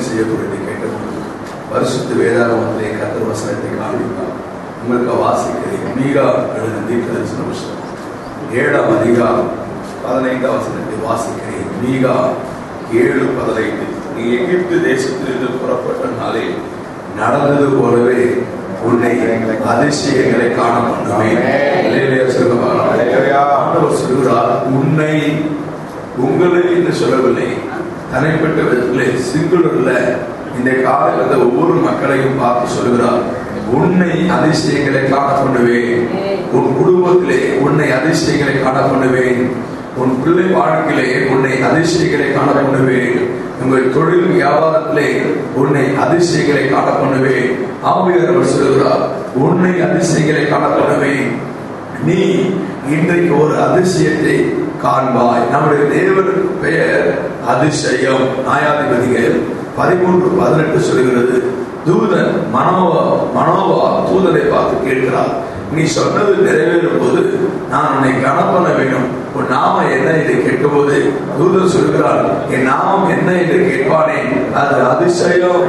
செய்யக்கூடிய கேட்டபோது பரிசுத்த வேதாகமத்திலே கர்த்தர் வசனத்தை காண்பித்தார். உங்களுக்கு வாசிக்கிறேன். மீகா எழுதின தீர்க்கதரிசன புத்தகம் 7ஆம் அதிகாரம் 15ஆம் வசனத்தை வாசிக்கிறேன். மீகா 7:15. நீ எகிப்து தேசத்திலிருந்து புறப்பட்ட நாளில் நடந்தது போலவே உன்னை அதிசயங்களை காண பண்ணுவேன். சொல்கிறார், உன்னை உங்களை என்று சொல்லவில்லை, தனிப்பட்ட விதத்திலே சிங்குலர்ல இந்த காலத்தில் ஒவ்வொரு மக்களையும் பார்த்து சொல்கிறார், உன்னை அதிசயங்களை காண பண்ணுவேன். உன் குடும்பத்திலே உன்னை அதிசயங்களை காண பண்ணுவேன். உன் பிள்ளை வாழ்க்கையிலே உன்னை அதிசயங்களை காண பண்ணுவேன். உங்கள் தொழில் வியாபாரத்திலே உன்னை அதிசயங்களை காண பண்ணுவேன். ஆவியானவர் சொல்கிறார், உன்னை அதிசயங்களை காண பண்ணுவேன். நீ இன்றைக்கு ஒரு அதிசயத்தை காண்பாய். நம்முடைய தேவனுக்கு பெயர் அதிசயம். நியாயாதிபதிகள் 13:18 சொல்கிறது, தூதன் மனோவா தூதனை பார்த்து கேட்கிறார், நீ சொன்னது நிறைவேறும் போது நான் உன்னை கணப்பண்ண வேண்டும். உன் நாமம் என்ன என்று கேட்கும்போது தூதன் சொல்கிறார், என் நாமம் என்ன என்று கேட்பானே அது அதிசயம்.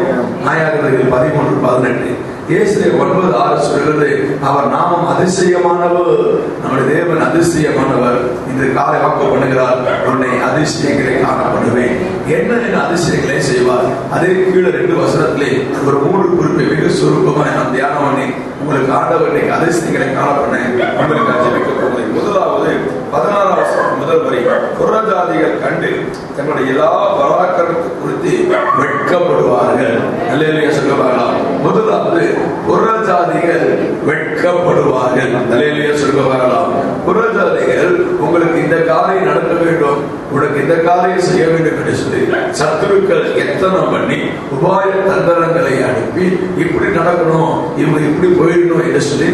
நியாயாதிபதிகள் 13:18. இயேசுவே 9:6 சொல்கிறது, அவர் நாமம் அதிசயமானவர். நம்முடைய தேவன் அதிசயமானவர். இன்று காலை வாக்கு பண்ணுகிறார், உன்னை அதிசயங்களை காண பண்ணுவேன். என்ன அதிசயங்களை செய்வார்? அதே கீழே 2 வசனத்திலே ஒரு 3 குறிப்பை மிக சுருக்கமாக நாம் தியானம் பண்ணி உங்களுக்கு ஆண்டவர் அதிசயங்களை காண பண்ண உங்களுக்கு ஜெபிக்க போகிறேன். முதலாவது 16ஆம் வசனம் முதல் வரி, புறஜாதிகள் கண்டு தங்களுடைய எல்லா பராக்கிரமத்தை குறித்து வெட்கப்படுவார்கள். அல்லேலூயா சொல்லுவார்களா? முதலாவது புறஜாதிகள் வெட்கப்படுவார்கள். அல்லேலூயா சொல்லுவார்களா? புறஜாதிகள் உங்களுக்கு இந்த காரியம் நடக்க வேண்டும், உனக்கு இந்த காரியம் செய்ய வேண்டும் என்று சொல்லி சத்துருக்கள் எத்தனை பண்ணி உபாய தந்திரங்களை அனுப்பி இப்படி நடக்கணும், இவங்க இப்படி போயிடணும் என்று சொல்லி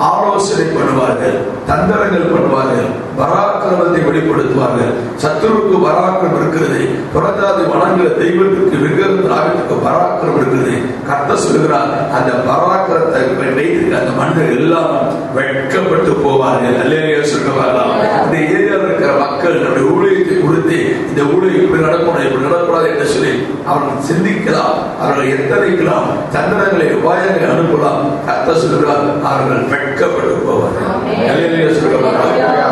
ஆலோசனை பண்ணுவார்கள், தந்திரங்கள் பண்ணுவார்கள், பராக்கிரமத்தை வெளிப்படுத்துவார்கள். சத்துருக்கு பராக்கிரம் இருக்கிறது, புறஜாதி வணங்குகிற தெய்வத்திற்கு விக்கிரகத்துக்கு பராக்கிரம் இருக்கிறது. கர்த்தர் சொல்கிறார், அந்த பராக்கிரத்தை வைத்து அந்த மனிதர்கள் எல்லாம் வெட்கப்பட்டு போவார்கள். அல்லேலூயா சொல்லுவார்களா? இந்த ஏரியாவில் இருக்கிற மக்கள் நம்முடைய ஊழியத்தை குறித்து இந்த ஊழியம் இப்படி நடக்கணும், இப்படி நடக்கூடாது என்று சொல்லி அவர்கள் சிந்திக்கலாம், அவர்கள் எத்தனைக்கலாம், தந்திரங்களை உபாயங்களை அனுப்பலாம். கர்த்தர் சொல்கிறார், அவர்கள் வெட்கப்பட்டு போவார்கள். அல்லேலூயா சொல்லுவார்களா?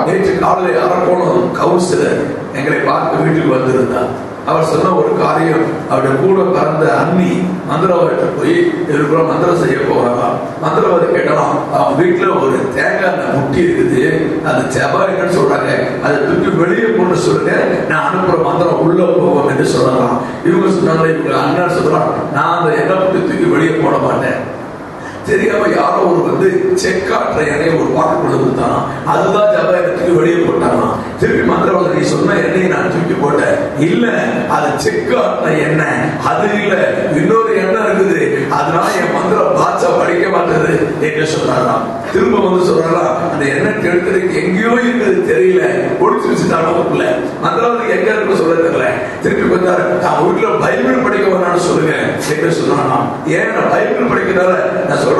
நேற்று காலையில் அரக்கோணம் கவுன்சிலர் எங்களை பார்த்து வீட்டுக்கு வந்திருந்தார். அவர் சொன்ன ஒரு காரியம், அவருடைய கூட பிறந்த அண்ணி மந்திரவாதிட்ட போய் இதுக்குள்ள மந்திரம் செய்ய போறாங்க. மந்திரவாதி கேட்டாலும் அவங்க வீட்டுல ஒரு தேங்காய் முட்டி இருக்குது, அது செவ்வாய்ன்னு சொல்றாங்க, அதை தூக்கி வெளியே போட்டு சொல்லுங்க, நான் அனுப்புற மந்திரம் உள்ள போவோம் என்று சொல்லலாம். இவங்க சொன்னாங்க, இவங்க அண்ணன் சொல்றான், நான் அந்த எண்ணெய் முட்டி தூக்கி வெளியே போட மாட்டேன். தெரியாம யாரோ ஒரு செக்காற்ற எண்ணெயை ஒரு பாட்டுக்குள்ள கொடுத்தானா, அதுதான் ஜபாயத்துக்கு வெளியே போட்டானா. திருப்பி மந்திரவாதி, நீ சொன்ன எண்ணெயை நான் தூக்கி போட்டேன். இல்ல, அது செக்காற்ற எண்ணெய், அது இல்ல, இன்னொரு எண்ணெய் இருக்குது, அதனால என் மந்திரம் பாட்சா படிக்க மாட்டது என்று சொல்றாராம். திரும்ப வந்து சொல்றாராம், அந்த எண்ணெய் எடுத்துருக்கு எங்கேயோ இருக்குது, தெரியல, ஒடிச்சு வச்சுட்டாங்க. மந்திரவாதி எங்க இருக்கு சொல்ல தெரியல. திருப்பி வந்தாரு, நான் வீட்டுல பைபிள் படிக்க வேணாம்னு சொல்லுங்க என்று சொன்னாராம். ஏன் பைபிள் படிக்கிறார நான் சொல்ற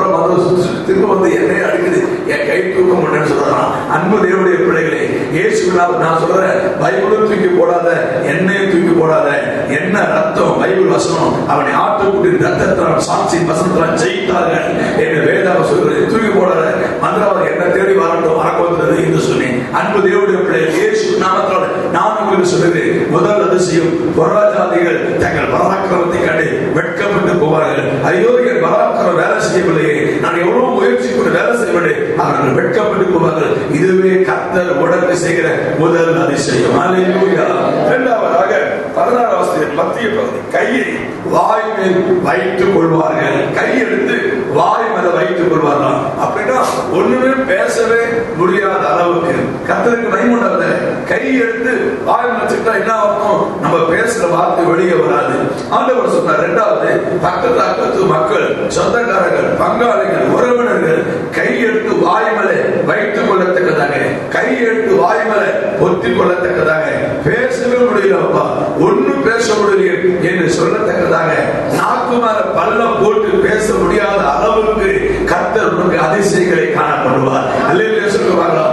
திரும்ப வந்து என்னைய அடிக்குது, என் கை தூக்க முடியும்னு சொல்றான். அன்பு தேவனுடைய பிள்ளைகளே, இயேசுவினால் நான் சொல்றேன், பைபிளும் தூக்கி போடாத, எண்ணெயும் தூக்கி போடாத. என்ன ரத்தம், பைபிள் வசனம், அவனை ஆட்டுக்குட்டி ரத்தத்தினால் சாட்சி வசனத்தினால் ஜெயித்தார்கள் என்று வேதாகம் சொல்றது. தூக்கி போடாத. மந்திரவாதி என்ன தேடி வரட்டும், வரக்கூடாது என்று சொன்னேன். அன்பு தேவனுடைய பிள்ளைகள், இயேசு நாமத்தோட நான் உங்களுக்கு சொல்லுகிறேன், முதல் அதிசயம், புறஜாதிகள் தங்கள் பராக்கிரமத்தை கண்டு வெட்கப்பட்டு போவார்கள். ஐயோ, என் பராக்கிரம் வேலை செய்யவில்லையே, நான் எவ்வளவு முயற்சி கொண்டு வேலை செய்யவில்லை, அவர்கள் வெட்கப்பட்டு போவார்கள். இதுவே கர்த்தர் உடனே செய்கிற முதல் அதிசயம். அல்லேலூயா. இரண்டாவதாக 16ஆம் வசனத்தின் மத்திய பகுதி, கையை வாய் மேல் வைத்துக் கொள்வார்கள். கை எடுத்து வாய் மேல வைத்துக் கொள்வார்கள். அப்படின்னா ஒண்ணுமே பேசவே முடியாத அளவுக்கு கர்த்தருக்கு மைமுண்டாத கை எடுத்து வாய் வச்சுட்டா என்ன ஆகும், நம்ம பேசுற வார்த்தை வெளியே வராது. ஆண்டவர் சொன்னார். இரண்டாவது, பக்கத்து அக்கத்து மக்கள், சொந்தக்காரர்கள், பங்காளிகள், உறவினர்கள் கை எடுத்து வாய் மேல வைத்துக் கொள்ளத்தக்கதாக, கை எடுத்து வாய் மேல ஒத்திக் கொள்ளத்தக்கதாக, பேசவே முடியலப்பா, ஒன்னும் பேச முடியல என்று சொல்லத்தக்கதாக, நாக்கு மேல பல்ல போட்டு பேச முடியாத அளவுக்கு கர்த்தர் உனக்கு அதிசயங்களை காணப்படுவார். அல்லேலூயா சொல்லுவார்களா?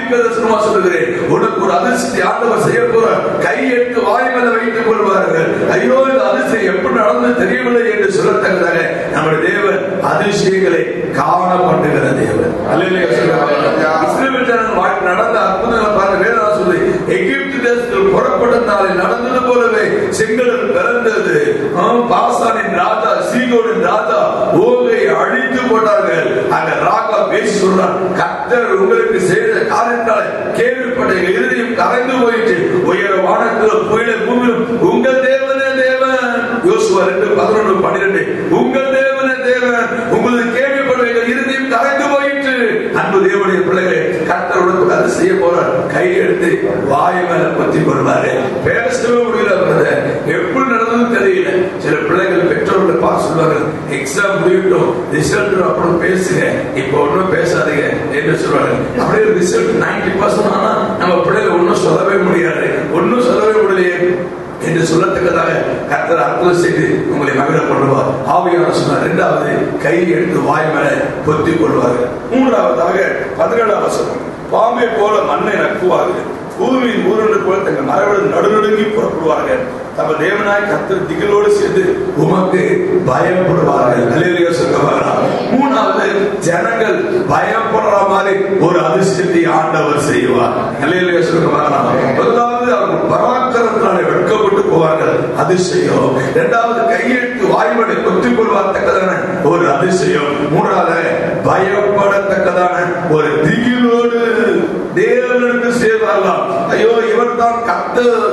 தீர்க்கதரிசனமா சொல்லுகிறேன், உனக்கு ஒரு அதிர்ஷ்டத்தை ஆண்டவர் செய்ய போறார். கை எடுத்து வாய் மேல வைத்துக் கொள்வார்கள். ஐயோ இந்த அதிசயம் எப்படி நடந்து தெரியவில்லை என்று சொல்லத்தக்கதாக நம்முடைய தேவன் அதிசயங்களை காணப்படுகிற தேவன். அல்லேலூயா சொல்லுங்க. இஸ்ரவேல் ஜனங்கள் நடந்த அற்புதங்களை பாருங்க. வேதம் சொல்லி எகிப்து தேசத்தில் புறப்பட்ட நாளில் நடந்தது போலவே செங்கடல் பிறந்தது. பாசானின் ராஜா சீகோனின் ராஜா ஓகை அழித்து போட்டார்கள். அங்க ராகா பேசி சொல்றார், கர்த்தர் உங்களுக்கு செய்த காரியத்தால் கேள்விப்பட்ட இறுதியும் கரைந்து போயிட்டு உயர வானத்திலும் புயல பூமியிலும் உங்கள் தேவனே தேவன். யோசுவா 2:11-12 உங்கள் தேவனே தேவன், உங்களுக்கு கேள்விப்பட்ட இறுதியும் கரைந்து போயிட்டு. அன்பு தேவனுடைய பிள்ளைகளை கர்த்தர் உனக்கு அது செய்ய போறார். கை எடுத்து வாய் மேல பற்றி கொள்வாரு. பேசவே முடியல, எப்படி நடந்தது தெரியல. சில பிள்ளைகள் பெற்றோர்களை பார்த்து சொல்லுவாங்க, எக்ஸாம் முடியட்டும் ரிசல்ட் அப்புறம் பேசுங்க, இப்ப ஒன்னும் பேசாதீங்க என்று சொல்றாங்க. அப்படியே ரிசல்ட் 90% ஆனா நம்ம பிள்ளைகள் ஒன்னும் சொல்லவே முடியாது, ஒன்னும் சொல்லவே முடியலையே என்று சொல்லத்தக்கதாக கர்த்தர் அற்புதம் செய்து உங்களை மகிழ கொள்வார். ஆவியானவர் சொன்னார், இரண்டாவது கை எடுத்து வாய் மேல பொத்திக் கொள்வார்கள். மூன்றாவதாக 17ஆம் வசனம், பாம்பை போல மண்ணை நக்குவார்கள், பூமியின் ஊரண்டு போல தங்கள் மரபுடன் நடுநடுங்கி புறப்படுவார்கள், தம தேவனாய் கர்த்தர் திகிலோடு சேர்ந்து உமக்கு பயப்படுவார்கள். அல்லேலூயா சொல்லுவாரா. மூணாவது, ஜனங்கள் பயப்படுற மாதிரி ஒரு அதிசயத்தை ஆண்டவர் செய்வார். அல்லேலூயா சொல்லுவாரா. முதலாவது அவர் பராக்கிரமத்தினாலே வெட்கப்பட்டு போவார்கள், அதிசயம். இரண்டாவது கையெழுத்து வாய்மடை கொத்திக் கொள்வார்த்தக்கதான ஒரு அதிசயம். மூன்றாவது பயப்படத்தக்கதான ஒரு திகிலோடு தேவனுக்கு செய்வார்களாம். ஐயோ இவர் தான் கர்த்தர்,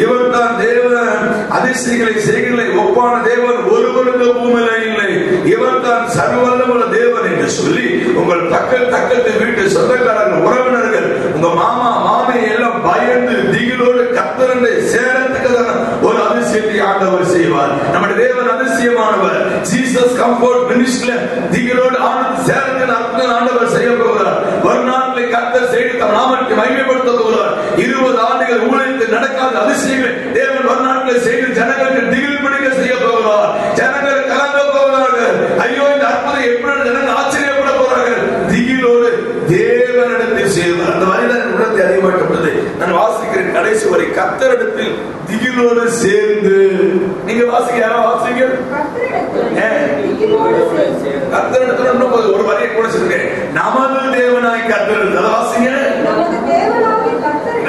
இவர் தான் தேவன், அதிசயங்களை செய்களை ஒப்பான தேவன் ஒருவருக்கு பூமியில இல்லை, இவர் தான் சர்வவல்லமுள்ள தேவன் என்று சொல்லி உங்கள் பக்கத்து வீட்டு சொந்தக்காரர்கள் உறவினர்கள் உங்க மாமா மாமி எல்லாம் பயந்து திகிலோடு கர்த்தரை சேரத்துக்கான ஒரு அதிசயத்தை ஆண்டவர் செய்வார். நம்முடைய தேவன் அதிசயமானவர். ஜீசஸ் கம்ஃபோர்ட் மினிஸ்ட்ரியில திகிலோடு ஆனந்த சேரத்தின் அற்புதம் ஆண்டவர் செய்ய போகிறார். ஒரு நாட்களை கர்த்தர் செய்து தம் நாமத்தை மகிமைப்படுத்த போகிறார். 20 ஆண்டுகள் ஊழியத்தில் நடக்காத அதிசயங்களை தேவன் ஒரு நாட்களை செய்து ஜனங்களுக்கு திகில் பிடிக்க செய்ய போகிறார். ஜனங்கள் கலங்க போகிறார்கள். ஐயோ இந்த அற்புதம் எப்படி ஜனங்கள் ஆச்சரியப்பட போறார்கள். திகிலோடு தேவனிடத்தில் செய்வார். அந்த வரிதான் உணர்த்தி அதிகமாக்கப்பட்டது. நான் வாசிக்கிறேன் கடைசி வரை, கர்த்தரிடத்தில் திகிலோடு சேர்ந்து. நீங்க வாசிக்க, யாரோ வாசிங்க. கர்த்தரிடத்தில் ஒரு வரியை கூட சொல்லுங்க, நமது தேவனாய் கர்த்தர். அதை வாசிங்க,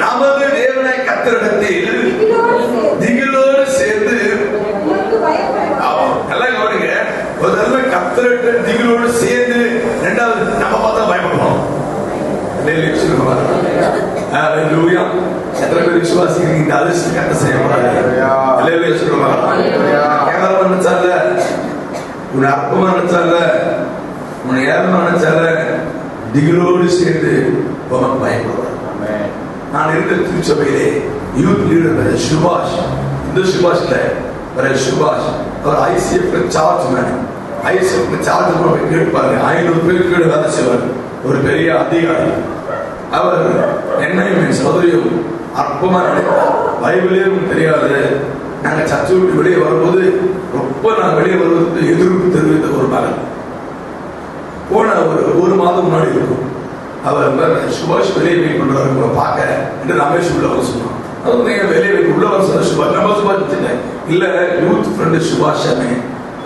நமது தேவனாய் கர்த்தரிடத்தில் திகிலோடு சேர்ந்து. நல்லா கவனிங்க, முதல்ல கர்த்தரிட்ட திகிலோடு சேர்ந்து, இரண்டாவது நம்ம பார்த்தா பயப்படுவோம். எத்தனை பேர் விசுவாசிக்கிறீங்க இந்த அதிர்ஷ்டம் கர்த்தர் செய்ய போறாரு? கேவலம் நினைச்சால, உன்னை அற்பமா நினைச்சால, உன்னை ஏறமா நினைச்சால, திகிலோடு சேர்ந்து உனக்கு பயப்படுவார். நான் இருந்த திருச்சபையிலே யூத் லீடர் சுபாஷ், இந்த சுபாஷ் இல்ல, சுபாஷ், அவர் ICF charge man. ICF charge கேட்பாரு, 500 பேர் கீழே வேலை செய்வார். ஒரு பெரிய அதிகாரி. அவர் என்னையும் சௌதரியும் அற்பமா நினைப்பார். பைபிளையும் தெரியாது. நாங்க சர்ச்சை விட்டு வெளியே வரும்போது ரொம்ப நான் வெளியே வருவதற்கு எதிர்ப்பு தெரிவித்த ஒரு மகன் போன ஒரு மாதம் முன்னாடி இருக்கும். அவர் சுபாஷ் வெளியே வெயிட் பண்றாரு பார்க்க என்று ரமேஷ் உள்ள வர சொன்னான். அது நீங்க வெளியே உள்ள வர சொன்ன சுபாஷ், நம்ம சுபாஷ் இல்ல யூத் ஃப்ரெண்டு சுபாஷ்.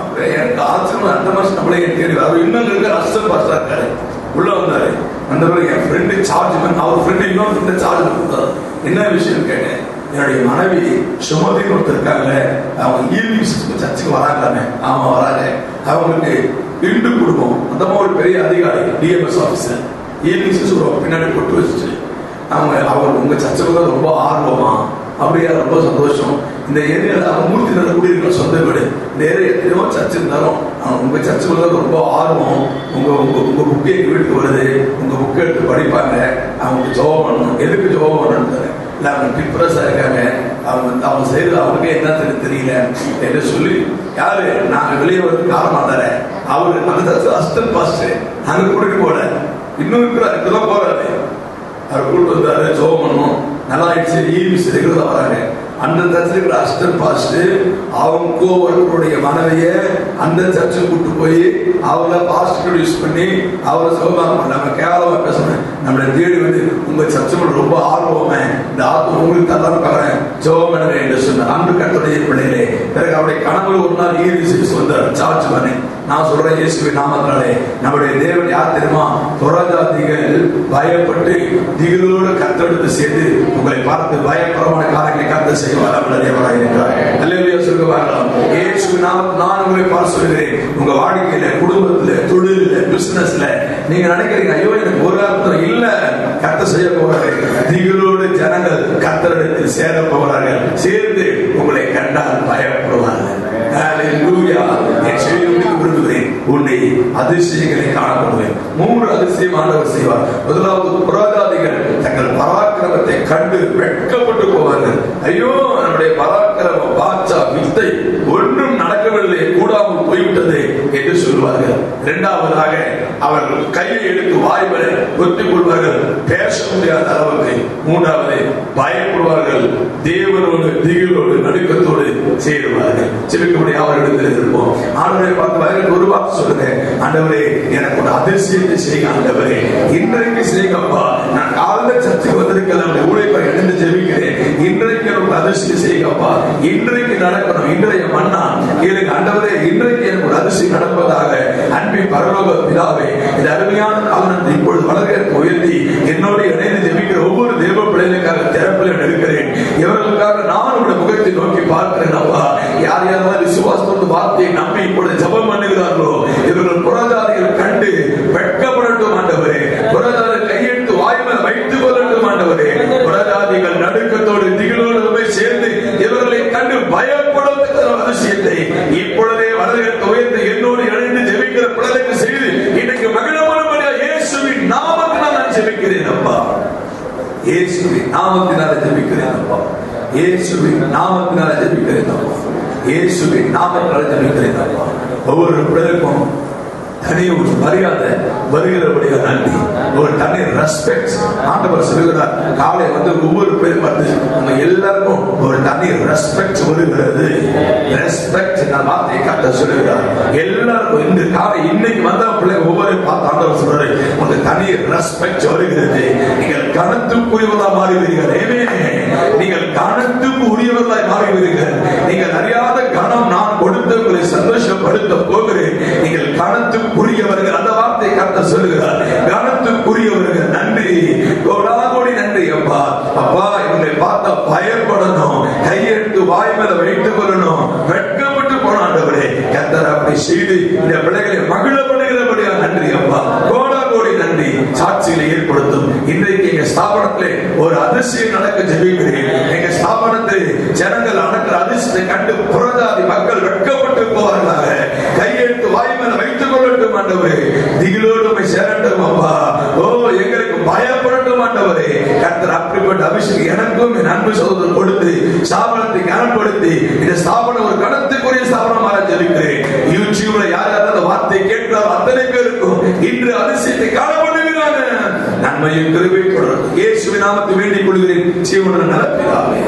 அப்புறம் எனக்கு ஆச்சரியம், அந்த மாசம் நம்மளே தேடி அவர் இன்னொன்று இருக்க அஸ்டன் பாஸ்டா இருக்காரு. உள்ள வந்தாரு. அந்த என் ஃப்ரெண்டு சார்ஜ் மேன், அவர் ஃப்ரெண்டு இன்னொரு ஃப்ரெண்டு சார்ஜ் கொடுத்தாரு. என்ன விஷயம் கேட்டேன். என்னுடைய மனைவி சுமதின்னு ஒருத்தர் இருக்காங்க, அவங்க ஈவினிங் சர்ச்சுக்கு வராங்களாமே. ஆமா வராங்க. அவங்களுக்கு 2 குடும்பம். அந்த ஒரு பெரிய அதிகாரி, டிஎம்எஸ் ஆபீசர். ஈவினிங் பின்னாடி கொட்டு வச்சுட்டு அவங்க உங்க சர்ச்சுக்கு ரொம்ப ஆர்வமா, அப்படியா ரொம்ப சந்தோஷம். இந்த ஏரியாவில் அவங்க மூர்த்தி நல்ல குடியிருக்கிற சொந்த வீடு. இந்த ஏரியா எத்தனையோ சர்ச் இருந்தாலும் உங்க சர்ச்சுக்குள்ள ரொம்ப ஆர்வம். உங்க புக்கு எங்க வீட்டுக்கு வருது, உங்க புக்கை எடுத்து படிப்பாங்க, அவங்களுக்கு ஜோபம் பண்ணணும். எதுக்கு ஜோபம் பண்ணணும் இல்லை, அவங்க டிப்ரெஸ்ஸா இருக்காங்க, அவங்க செய்யறது அவங்களுக்கே என்ன தெரியல என்று சொல்லி, யாரு நாங்க வெளியே வந்து காரணமாட்டார அவரு அந்த அஸ்டன் பாஸ்டர் நாங்க கூட்டிட்டு போல இன்னும் இருக்கிறார், இப்பதான் போறாரு. அவர் கூட்டு வந்தாரு, ஜோபம் பண்ணணும். நல்லா ஆயிடுச்சு. ஈவினிங் ரெகுலரா வராங்க. அந்த சர்ச்சில் அசிஸ்டன்ட் பாஸ்டர் அவங்க கோவர்களுடைய மனைவிய அந்த சர்ச்சுக்கு கூட்டு போய் அவங்கள பாஸ்டர் யூஸ் பண்ணி அவரை சோகமாக நம்ம கேவலமா பேசணும். நம்மளை தேடி வந்து உங்க சர்ச்சுக்குள்ள ரொம்ப ஆர்வமே இந்த ஆத்மா உங்களுக்கு தரலாம் பாக்குறேன் ஜோமனவே என்று சொன்னார். அன்று கர்த்தருடைய பிள்ளைகளே, பிறகு அவருடைய கணவர் ஒரு நாள் ஈரிசிஸ் வந்தார் சார்ஜ் பண்ணி. நான் சொல்றேன் இயேசுவின் நாமத்தினாலே நம்முடைய தேவன் யார் தெரியுமா? புறஜாதிகள் பயப்பட்டு திகிலோடு கர்த்தரோடு சேர்ந்து உங்களை பார்த்து பயப்படமான காரியங்களை கர்த்தர் செய்வார். நம்முடைய தேவனாய் இருக்கிறார். அல்லேலூயா சொல்லுவார்களாம். இயேசுவின் நாமத்தில் நான் உங்களை பார்த்து சொல்கிறேன், உங்க வாழ்க்கையில, குடும்பத்துல, தொழில, பிசினஸ்ல நீங்க நினைக்கிறீங்க ஐயோ எனக்கு ஒரு அர்த்தம் இல்ல, கர்த்தர் செய்ய போறாரு. திகிலோடு ஜனங்கள் கர்த்தரிடத்தில் சேர போகிறார்கள். சேர்ந்து உங்களை கண்டால் பயப்படுவார்கள். அல்லேலூயா. என் செவியை விரும்புகிறேன், உன்னை அதிசயங்களை காணப்படுவேன். 3 அதிசயம் ஆண்டவர் செய்வார். முதலாவது, புறஜாதிகள் தங்கள் பராக்கிரமத்தை கண்டு வெட்கப்பட்டு போவார்கள். ஐயோ நம்முடைய பராக்கிரம பாட்சா வித்தை ஒன்றும் நடக்கவில்லை, கூடாமல் போய்விட்டது என்று சொல்வார்கள். இரண்டாவதாக அவர்கள் கையை எடுத்து வாய்வரை ஒத்திக் கொள்வார்கள், பேச முடியாத அளவுக்கு. மூன்றாவது, பயப்படுவார்கள், தேவனோடு திகிலோடு நடுக்கத்தோடு சேருவார்கள். சிறுக்கக்கூடிய அவர்களிடத்தில் இருப்போம். ஆண்டவரை பார்த்து ஒரு வார்த்தை சொல்லுங்க, ஆண்டவரே எனக்கு ஒரு அதிசயத்தை செய்ய, ஆண்டவரே இன்றைக்கு செய்யப்பா. நான் காலைல சர்ச்சைக்கு வந்திருக்கிறேன், ஊழியரை எழுந்து ஜெபிக்கிறேன். இன்றைக்கு எனக்கு அதிசயம் செய்யப்பா, இன்றைக்கு நடக்கணும். இன்றைய மன்னா எனக்கு ஆண்டவரே இன்றைக்கு எனக்கு ஒரு அதிசயம் நடப்பதாக. அன்பின் பரலோக பிதாவே, இந்த அருமையான காரணத்தை இப்பொழுது வளர்க்க உயர்த்தி என்னோடு இணைந்து ஜெபிக்கிற ஒவ்வொரு தேவ பிள்ளைகளுக்காக திறப்பில் இருக்கிறேன். இவர்களுக்காக நான் உடைய முகத்தை நோக்கி பார்க்கிறேன் அப்பா. யார் யாரெல்லாம் விசுவாசத்தோடு வார்த்தையை நம்பி இப்பொழுது ஜெபம் பண்ணுகிறார்களோ இவர்கள் புறஜாதிகள் கண்டு வெட்கப்படட்டும் ஆண்டவரே. புறஜாதிகள் கையெடுத்து வாய்மேல் வைத்துக் கொள்ளட்டும் ஆண்டவரே. புறஜாதிகள் நடுக்கத்தோடு திகிலோடு சேர்ந்து இவர்களை கண்டு பயப்படும் அதிசயத்தை இப்பொழுதே வளர்க்க உயர்த்தி என்னோடு இணைந்து ஜெபிக்கிற பிள்ளைகளுக்கு செய்து இன்றைக்கு மகிழப்படும்படியா இயேசுவின் நாமத்தினால் நான் ஜெபிக்கிறேன் அப்பா. இயேசுவின் நாமத்தினால ஜெபிக்கிறேன் அப்பா. இயேசுவின் நாமத்தினால ஜெபிக்கிறேன் அப்பா. இயேசுவின் நாமத்தினால ஜெபிக்கிறேன் அப்பா. ஒவ்வொரு பிள்ளைக்கும் தனி ஒரு மரியாதை வருகிறபடியா நன்றி, ஒரு தனி ரெஸ்பெக்ட் ஆண்டவர் சொல்லுகிறார். காலை வந்து ஒவ்வொரு பேர் பார்த்து நம்ம எல்லாருக்கும் ஒரு தனி ரெஸ்பெக்ட் வருகிறது. ரெஸ்பெக்ட் வார்த்தையை கத்த சொல்லுகிறார். எல்லாருக்கும் இந்த காலை இன்னைக்கு வந்த பிள்ளை ஒவ்வொரு பார்த்து ஆண்டவர் சொல்றாரு, உங்களுக்கு தனி ரெஸ்பெக்ட் வருகிறது. நீங்கள் கணத்துக்குரியவர்களாக மாறுவீர்கள். நீங்கள் கணத்துக்கு உரியவர்களாய் மாறுவீர்கள். நீங்கள் அறியாத கணம் நான் கொடுத்து உங்களை சந்தோஷப்படுத்த போகிறேன். நீங்கள் கணத்துக்குரியவர்கள், அந்த வார்த்தை கத்த சொல்லுகிறார். கணத்துக்குரியவர்கள் நன்றி, கோடாகோடி நன்றி அப்பா. அப்பா இவங்களை பார்த்தா பயப்படணும், கையெடுத்து வாய் மேல வைத்துக் கொள்ளணும், வெட்கப்பட்டு போனாண்டவரே கத்தர் அப்படி செய்து இந்த பிள்ளைகளை மகிழப்படுகிறபடியா நன்றி அப்பா. கோடாகோடி நன்றி. சாட்சிகளை ஏற்படுத்தும். இன்றைக்கு எங்க ஸ்தாபனத்திலே ஒரு அதிசயம் நடக்க ஜெபிக்கிறேன். எங்க ஸ்தாபனத்தில் ஜனங்கள் நடக்கிற அதிசயத்தை கண்டு புறஜாதி மக்கள் வெட்கப்பட்டு போவார்களாக. கையெழுத்து வாய் மேல வைத்துக் கொள்ளட்டும் ஆண்டவரே. திகிலோடு போய் சேரட்டும் அப்பா. ஓ எங்களுக்கு பயப்படட்டும் ஆண்டவரே. கர்த்தர் அப்படிப்பட்ட அபிஷேகம் எனக்கும் என் அன்பு சகோதரர் கொடுத்து ஸ்தாபனத்தை கனப்படுத்தி இந்த ஸ்தாபனம் ஒரு கணத்துக்குரிய ஸ்தாபனமாக ஜெபிக்கிறேன். யூடியூப்ல யார் யார் அந்த வார்த்தை கேட்கிறாரோ அத்தனை பேருக்கும் இன்று அதிசயத்தை காணப்படுகிறாங்க. நன்மையும் கிருபையும் தொடரும். இயேசுவின் நாமத்தில் வேண்டிக் கொள்கிறேன். ஜீவனுள்ள நல்ல பிதாவே.